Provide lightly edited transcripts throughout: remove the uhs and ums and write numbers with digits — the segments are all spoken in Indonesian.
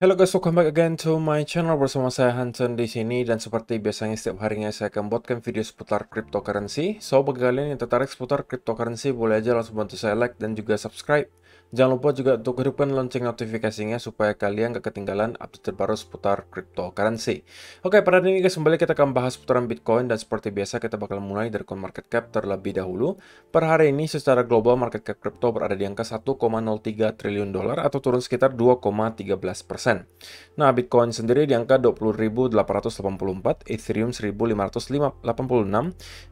Hello guys, welcome back again to my channel bersama saya Hansen di sini dan seperti biasanya setiap harinya saya akan buatkan video seputar cryptocurrency. So bagi kalian yang tertarik seputar cryptocurrency boleh aja langsung bantu saya like dan juga subscribe. Jangan lupa juga untuk hidupkan lonceng notifikasinya supaya kalian gak ketinggalan update terbaru seputar cryptocurrency. Oke, pada hari ini guys kembali kita akan bahas seputaran Bitcoin dan seperti biasa kita bakal mulai dari CoinMarketCap terlebih dahulu. Per hari ini secara global market cap crypto berada di angka 1,03 triliun dolar atau turun sekitar 2,13%. Nah, Bitcoin sendiri di angka 20.884, Ethereum 1.586,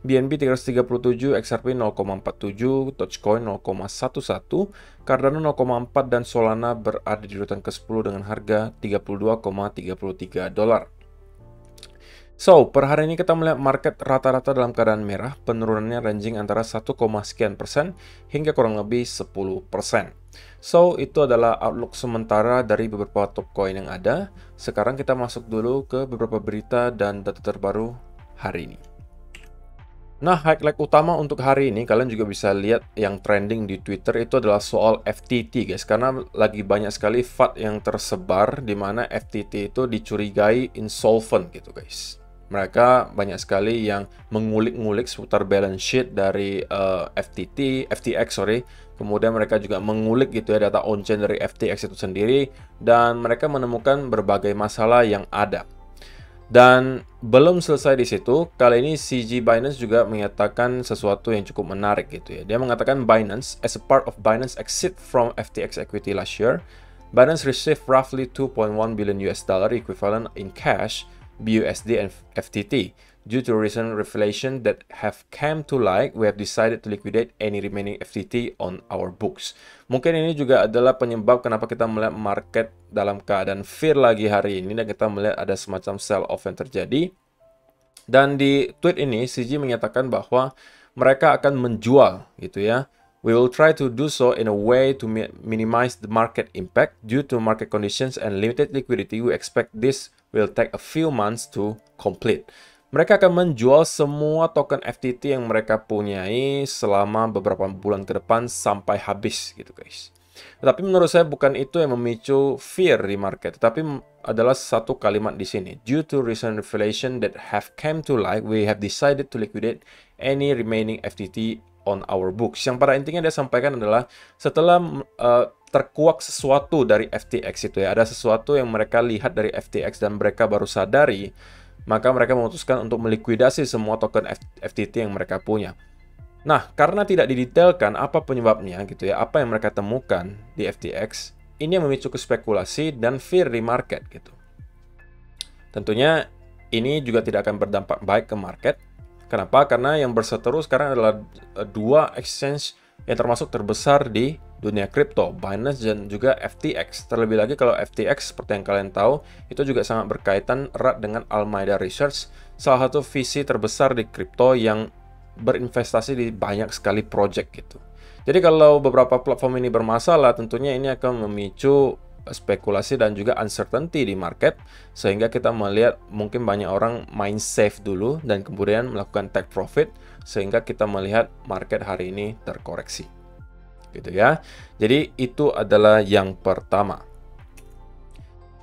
BNB 337, XRP 0,47, Dogecoin 0,11, Cardano 0,4 dan Solana berada di urutan ke-10 dengan harga 32,33 dolar. So, per hari ini kita melihat market rata-rata dalam keadaan merah, penurunannya ranging antara 1, sekian persen hingga kurang lebih 10%. So, itu adalah outlook sementara dari beberapa top coin yang ada. Sekarang kita masuk dulu ke beberapa berita dan data terbaru hari ini. Nah, highlight utama untuk hari ini, kalian juga bisa lihat yang trending di Twitter itu adalah soal FTT, guys. Karena lagi banyak sekali FUD yang tersebar di mana FTT itu dicurigai insolvent gitu, guys. Mereka banyak sekali yang mengulik-ngulik seputar balance sheet dari FTX, sorry. Kemudian mereka juga mengulik gitu ya data on-chain dari FTX itu sendiri. Dan mereka menemukan berbagai masalah yang ada. Dan belum selesai di situ, kali ini CZ Binance juga menyatakan sesuatu yang cukup menarik gitu ya. Dia mengatakan Binance, as a part of Binance exit from FTX equity last year, Binance received roughly 2.1 billion US dollar equivalent in cash, BUSD and FTT. Due to recent revelation that have come to light, we have decided to liquidate any remaining FTT on our books. Mungkin ini juga adalah penyebab kenapa kita melihat market dalam keadaan fear lagi hari ini dan kita melihat ada semacam sell off yang terjadi. Dan di tweet ini CZ menyatakan bahwa mereka akan menjual gitu ya. We will try to do so in a way to minimize the market impact due to market conditions and limited liquidity. We expect this will take a few months to complete. Mereka akan menjual semua token FTT yang mereka punyai selama beberapa bulan ke depan sampai habis gitu guys. Tapi menurut saya bukan itu yang memicu fear di market, tetapi adalah satu kalimat di sini. Due to recent revelation that have come to light, we have decided to liquidate any remaining FTT on our books. Yang pada intinya dia sampaikan adalah setelah terkuak sesuatu dari FTX itu ya, ada sesuatu yang mereka lihat dari FTX dan mereka baru sadari, maka mereka memutuskan untuk melikuidasi semua token FTT yang mereka punya. Nah, karena tidak didetailkan apa penyebabnya gitu ya, apa yang mereka temukan di FTX, ini yang memicu spekulasi dan fear di market gitu. Tentunya ini juga tidak akan berdampak baik ke market. Kenapa? Karena yang berseteru sekarang adalah dua exchange yang termasuk terbesar di dunia kripto, Binance dan juga FTX. Terlebih lagi kalau FTX seperti yang kalian tahu, itu juga sangat berkaitan erat dengan Alameda Research, salah satu VC terbesar di kripto yang berinvestasi di banyak sekali project gitu. Jadi kalau beberapa platform ini bermasalah, tentunya ini akan memicu spekulasi dan juga uncertainty di market, sehingga kita melihat mungkin banyak orang main safe dulu dan kemudian melakukan take profit, sehingga kita melihat market hari ini terkoreksi gitu ya. Jadi itu adalah yang pertama.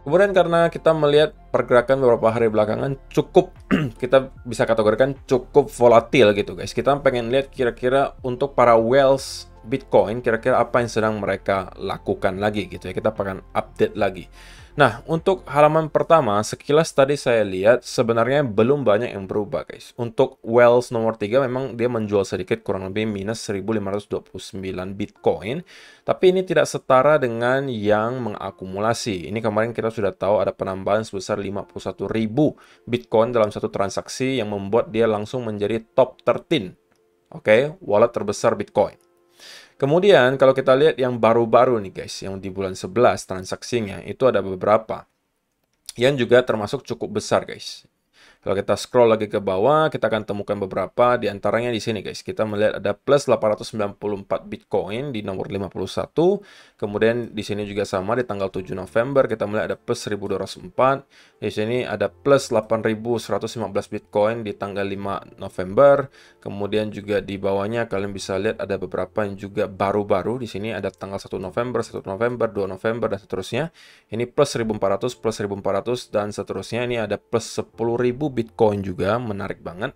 Kemudian karena kita melihat pergerakan beberapa hari belakangan cukup kita bisa kategorikan cukup volatil gitu guys. Kita pengen lihat kira-kira untuk para whales Bitcoin kira-kira apa yang sedang mereka lakukan lagi gitu ya. Kita akan update lagi. Nah, untuk halaman pertama, sekilas tadi saya lihat sebenarnya belum banyak yang berubah guys. Untuk Wells nomor 3 memang dia menjual sedikit kurang lebih minus 1529 Bitcoin. Tapi ini tidak setara dengan yang mengakumulasi. Ini kemarin kita sudah tahu ada penambahan sebesar 51.000 Bitcoin dalam satu transaksi yang membuat dia langsung menjadi top 13. Oke, wallet terbesar Bitcoin. Kemudian kalau kita lihat yang baru-baru nih guys, yang di bulan 11 transaksinya, itu ada beberapa yang juga termasuk cukup besar guys. Kalau kita scroll lagi ke bawah, kita akan temukan beberapa di antaranya di sini guys. Kita melihat ada plus 894 Bitcoin di nomor 51. Kemudian di sini juga sama di tanggal 7 November kita melihat ada plus 1204. Di sini ada plus 8115 Bitcoin di tanggal 5 November. Kemudian juga di bawahnya kalian bisa lihat ada beberapa yang juga baru-baru. Di sini ada tanggal 1 November, 1 November, 2 November dan seterusnya. Ini plus 1400, plus 1400 dan seterusnya. Ini ada plus 10.000 Bitcoin juga, menarik banget.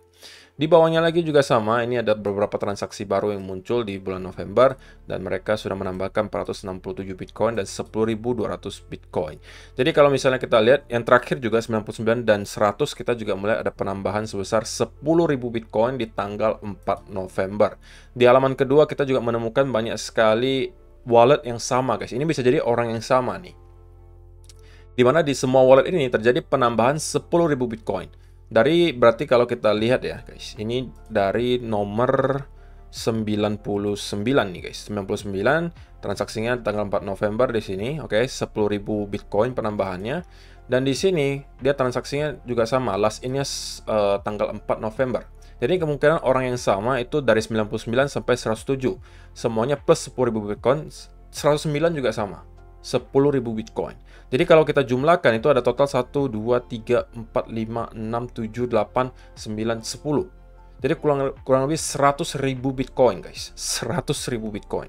Di bawahnya lagi juga sama, ini ada beberapa transaksi baru yang muncul di bulan November dan mereka sudah menambahkan 467 Bitcoin dan 10.200 Bitcoin. Jadi kalau misalnya kita lihat yang terakhir juga 99 dan 100 kita juga mulai ada penambahan sebesar 10.000 Bitcoin di tanggal 4 November. Di halaman kedua kita juga menemukan banyak sekali wallet yang sama guys. Ini bisa jadi orang yang sama nih. Dimana di semua wallet ini terjadi penambahan 10.000 Bitcoin. Berarti kalau kita lihat ya guys, ini dari nomor 99 nih guys. 99 transaksinya tanggal 4 November di sini, oke, 10.000 Bitcoin penambahannya. Dan di sini dia transaksinya juga sama, last in-nya tanggal 4 November. Jadi kemungkinan orang yang sama itu dari 99 sampai 107. Semuanya plus 10.000 Bitcoin, 109 juga sama. 10.000 Bitcoin. Jadi kalau kita jumlahkan itu ada total 1, 2, 3, 4, 5, 6, 7, 8, 9, 10. Jadi kurang lebih 100.000 Bitcoin guys. 100.000 Bitcoin.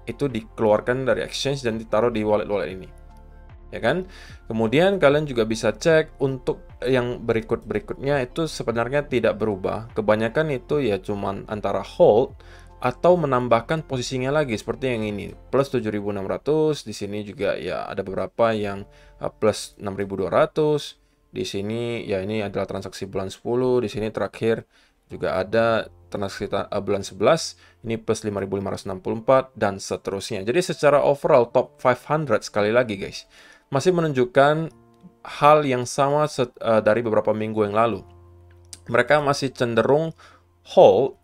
Itu dikeluarkan dari exchange dan ditaruh di wallet-wallet ini. Ya kan? Kemudian kalian juga bisa cek untuk yang berikutnya itu sebenarnya tidak berubah. Kebanyakan itu ya cuman antara hold atau menambahkan posisinya lagi seperti yang ini plus 7.600. Di sini juga ya ada beberapa yang plus 6.200. Di sini ya ini adalah transaksi bulan 10. Di sini terakhir juga ada transaksi bulan 11, ini plus 5.564 dan seterusnya. Jadi secara overall top 500 sekali lagi guys masih menunjukkan hal yang sama dari beberapa minggu yang lalu. Mereka masih cenderung hold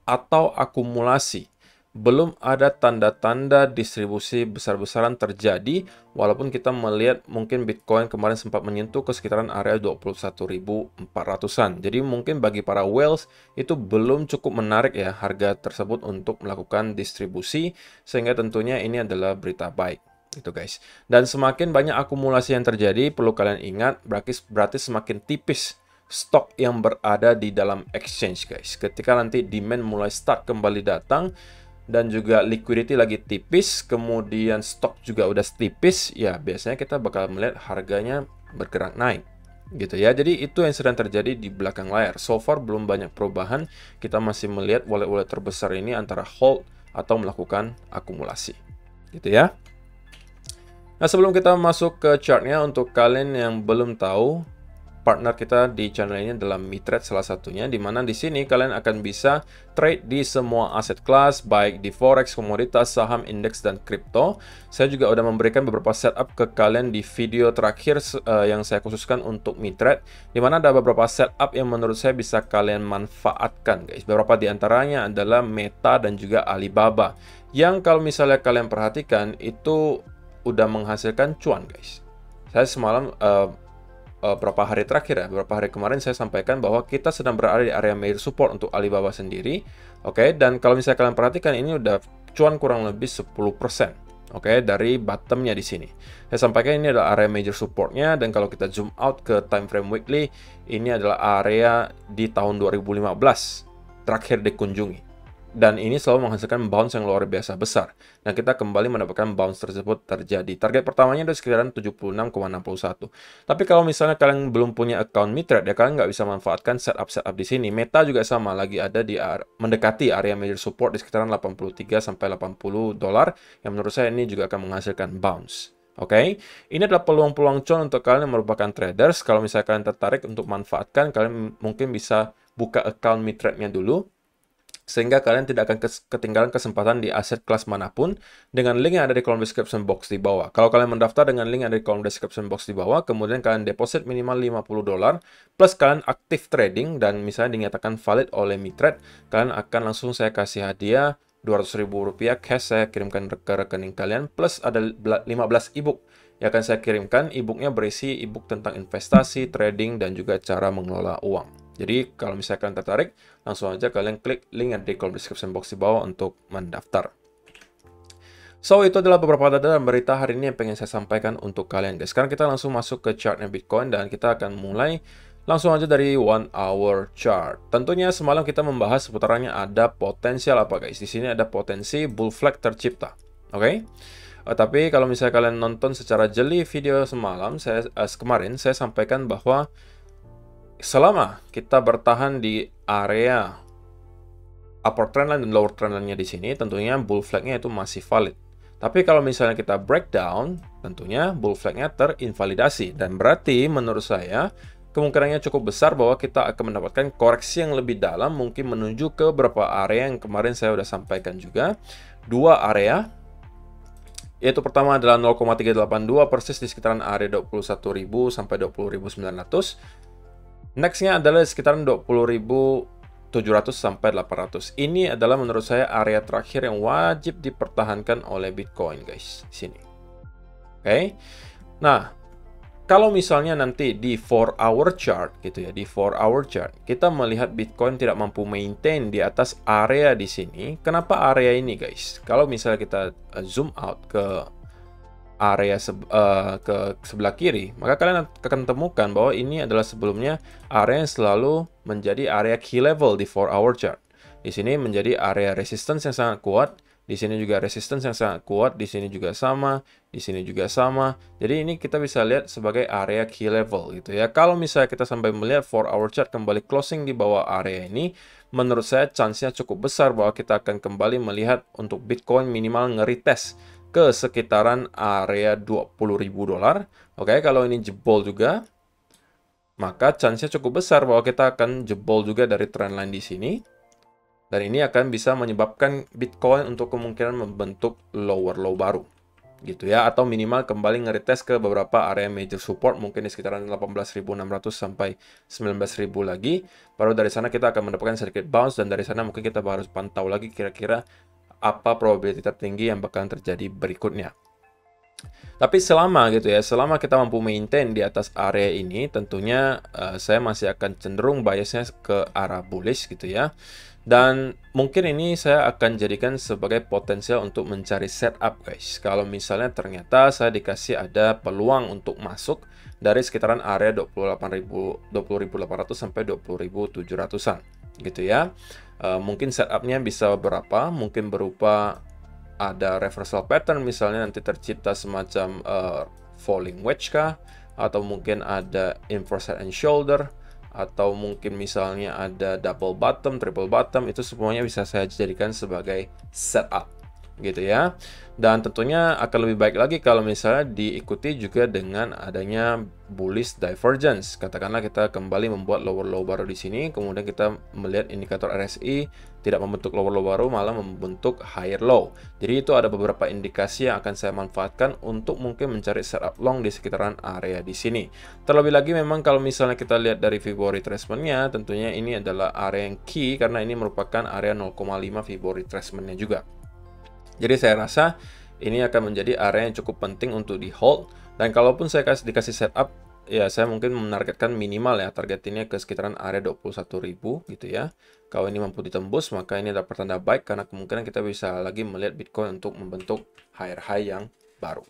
atau akumulasi. Belum ada tanda-tanda distribusi besar-besaran terjadi, walaupun kita melihat mungkin Bitcoin kemarin sempat menyentuh ke sekitaran area 21.400-an. Jadi mungkin bagi para whales itu belum cukup menarik ya harga tersebut untuk melakukan distribusi, sehingga tentunya ini adalah berita baik. Itu guys. Dan semakin banyak akumulasi yang terjadi, perlu kalian ingat, berarti semakin tipis stok yang berada di dalam exchange guys. Ketika nanti demand mulai start kembali datang dan juga liquidity lagi tipis, kemudian stok juga udah tipis, ya biasanya kita bakal melihat harganya bergerak naik gitu ya. Jadi itu yang sedang terjadi di belakang layar. So far belum banyak perubahan. Kita masih melihat wallet-wallet terbesar ini antara hold atau melakukan akumulasi gitu ya. Nah, sebelum kita masuk ke chartnya, untuk kalian yang belum tahu, partner kita di channel ini adalah Mitrade salah satunya, di mana di sini kalian akan bisa trade di semua aset kelas, baik di forex, komoditas, saham, indeks, dan kripto. Saya juga udah memberikan beberapa setup ke kalian di video terakhir yang saya khususkan untuk Mitrade, di mana ada beberapa setup yang menurut saya bisa kalian manfaatkan guys. Beberapa di antaranya adalah Meta dan juga Alibaba, yang kalau misalnya kalian perhatikan itu udah menghasilkan cuan guys. Saya semalam beberapa hari terakhir ya, beberapa hari kemarin saya sampaikan bahwa kita sedang berada di area major support untuk Alibaba sendiri. Oke, dan kalau misalnya kalian perhatikan ini udah cuan kurang lebih 10%. Oke, dari bottomnya di sini. Saya sampaikan ini adalah area major supportnya, dan kalau kita zoom out ke time frame weekly, ini adalah area di tahun 2015 terakhir dikunjungi. Dan ini selalu menghasilkan bounce yang luar biasa besar. Dan kita kembali mendapatkan bounce tersebut terjadi. Target pertamanya ada sekitaran 76,61. Tapi kalau misalnya kalian belum punya account Mitrade, ya kalian nggak bisa manfaatkan setup di sini. Meta juga sama, lagi ada di mendekati area major support di sekitaran 83 sampai 80 dolar. Yang menurut saya ini juga akan menghasilkan bounce. Oke, ini adalah peluang-peluang cuan untuk kalian yang merupakan traders. Kalau misalnya kalian tertarik untuk manfaatkan, kalian mungkin bisa buka account Mitrade-nya dulu, sehingga kalian tidak akan ketinggalan kesempatan di aset kelas manapun dengan link yang ada di kolom description box di bawah. Kalau kalian mendaftar dengan link yang ada di kolom description box di bawah, kemudian kalian deposit minimal 50 dolar, plus kalian aktif trading dan misalnya dinyatakan valid oleh Mitrade, kalian akan langsung saya kasih hadiah 200.000 rupiah cash, saya kirimkan ke rekening kalian, plus ada 15 ebook yang akan saya kirimkan. E-booknya berisi e-book tentang investasi, trading, dan juga cara mengelola uang. Jadi kalau misalnya kalian tertarik, langsung aja kalian klik link yang di kolom description box di bawah untuk mendaftar. So, itu adalah beberapa data dan berita hari ini yang pengen saya sampaikan untuk kalian, guys. Sekarang kita langsung masuk ke chartnya Bitcoin dan kita akan mulai langsung aja dari 1 hour chart. Tentunya semalam kita membahas seputarannya ada potensial apa, guys. Di sini ada potensi bull flag tercipta. Oke? Tapi kalau misalnya kalian nonton secara jeli video semalam, kemarin saya sampaikan bahwa selama kita bertahan di area upper trendline dan lower trendline-nya di sini, tentunya bull flag-nya itu masih valid. Tapi kalau misalnya kita breakdown, tentunya bull flag-nya terinvalidasi. Dan berarti menurut saya, kemungkinannya cukup besar bahwa kita akan mendapatkan koreksi yang lebih dalam, mungkin menuju ke beberapa area yang kemarin saya sudah sampaikan juga. Dua area, yaitu pertama adalah 0,382 persis di sekitaran area 21.000 sampai 20.900. Next-nya adalah di sekitaran 20.700 sampai 800. Ini adalah menurut saya area terakhir yang wajib dipertahankan oleh Bitcoin, guys, di sini. Oke. Nah, kalau misalnya nanti di 4-hour chart gitu ya, di 4-hour chart kita melihat Bitcoin tidak mampu maintain di atas area di sini. Kenapa area ini, guys? Kalau misalnya kita zoom out ke area ke sebelah kiri, maka kalian akan temukan bahwa ini adalah sebelumnya area yang selalu menjadi area key level di 4-hour chart. Di sini menjadi area resistance yang sangat kuat, di sini juga resistance yang sangat kuat, di sini juga sama, di sini juga sama. Jadi ini kita bisa lihat sebagai area key level gitu ya. Kalau misalnya kita sampai melihat 4-hour chart kembali closing di bawah area ini, menurut saya chance-nya cukup besar bahwa kita akan kembali melihat untuk Bitcoin minimal nge-retest ke sekitaran area 20.000 dolar. Oke, kalau ini jebol juga, maka chance-nya cukup besar bahwa kita akan jebol juga dari trendline di sini. Dan ini akan bisa menyebabkan Bitcoin untuk kemungkinan membentuk lower low baru. Gitu ya, atau minimal kembali nge-retest ke beberapa area major support, mungkin di sekitaran 18.600 sampai 19.000 lagi. Baru dari sana kita akan mendapatkan sedikit bounce, dan dari sana mungkin kita harus pantau lagi kira-kira apa probabilitas tertinggi yang bakalan terjadi berikutnya. Tapi selama gitu ya, selama kita mampu maintain di atas area ini, tentunya saya masih akan cenderung biasnya ke arah bullish gitu ya. Dan mungkin ini saya akan jadikan sebagai potensial untuk mencari setup, guys. Kalau misalnya ternyata saya dikasih ada peluang untuk masuk dari sekitaran area 20.800 sampai 20.700-an gitu ya. Mungkin setupnya bisa berapa, mungkin berupa ada reversal pattern, misalnya nanti tercipta semacam falling wedge kah, atau mungkin ada inverse head and shoulder, atau mungkin misalnya ada double bottom, triple bottom. Itu semuanya bisa saya jadikan sebagai setup gitu ya. Dan tentunya akan lebih baik lagi kalau misalnya diikuti juga dengan adanya bullish divergence. Katakanlah kita kembali membuat lower low baru di sini, kemudian kita melihat indikator RSI tidak membentuk lower low baru, malah membentuk higher low. Jadi itu ada beberapa indikasi yang akan saya manfaatkan untuk mungkin mencari setup long di sekitaran area di sini. Terlebih lagi memang kalau misalnya kita lihat dari Fibonacci retracement-nya, tentunya ini adalah area yang key karena ini merupakan area 0,5 Fibonacci retracement-nya juga. Jadi saya rasa ini akan menjadi area yang cukup penting untuk di hold. Dan kalaupun saya dikasih setup, ya saya mungkin menargetkan minimal ya, target ini ke sekitaran area 21.000 gitu ya. Kalau ini mampu ditembus, maka ini adalah pertanda baik karena kemungkinan kita bisa lagi melihat Bitcoin untuk membentuk higher high yang baru.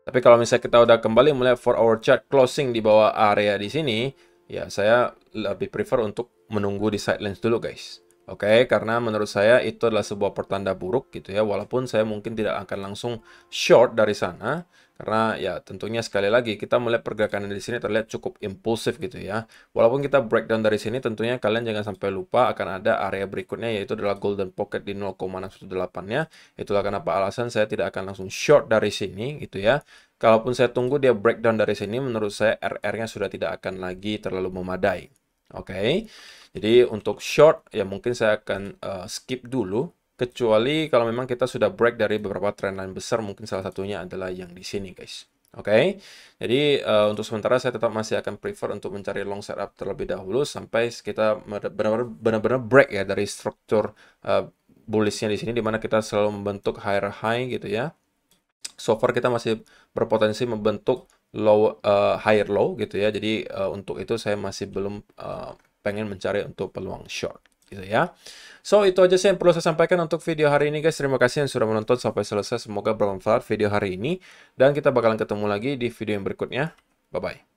Tapi kalau misalnya kita udah kembali melihat 4-hour chart closing di bawah area di sini, ya saya lebih prefer untuk menunggu di sidelines dulu, guys. Oke, karena menurut saya itu adalah sebuah pertanda buruk gitu ya, walaupun saya mungkin tidak akan langsung short dari sana, karena ya tentunya sekali lagi kita melihat pergerakan di sini terlihat cukup impulsif gitu ya. Walaupun kita breakdown dari sini, tentunya kalian jangan sampai lupa akan ada area berikutnya, yaitu adalah golden pocket di 0,618-nya. Itulah kenapa alasan saya tidak akan langsung short dari sini gitu ya. Kalaupun saya tunggu dia breakdown dari sini, menurut saya RR-nya sudah tidak akan lagi terlalu memadai. Oke. Jadi untuk short ya mungkin saya akan skip dulu, kecuali kalau memang kita sudah break dari beberapa trendline besar, mungkin salah satunya adalah yang di sini, guys. Oke. Jadi untuk sementara saya tetap masih akan prefer untuk mencari long setup terlebih dahulu sampai kita benar-benar break ya dari struktur bullishnya di sini, dimana kita selalu membentuk higher high gitu ya. so far kita masih berpotensi membentuk higher low gitu ya. Jadi untuk itu saya masih belum pengen mencari untuk peluang short gitu ya. So itu aja sih yang perlu saya sampaikan untuk video hari ini guys. Terima kasih yang sudah menonton sampai selesai. Semoga bermanfaat video hari ini dan kita bakalan ketemu lagi di video yang berikutnya. Bye bye.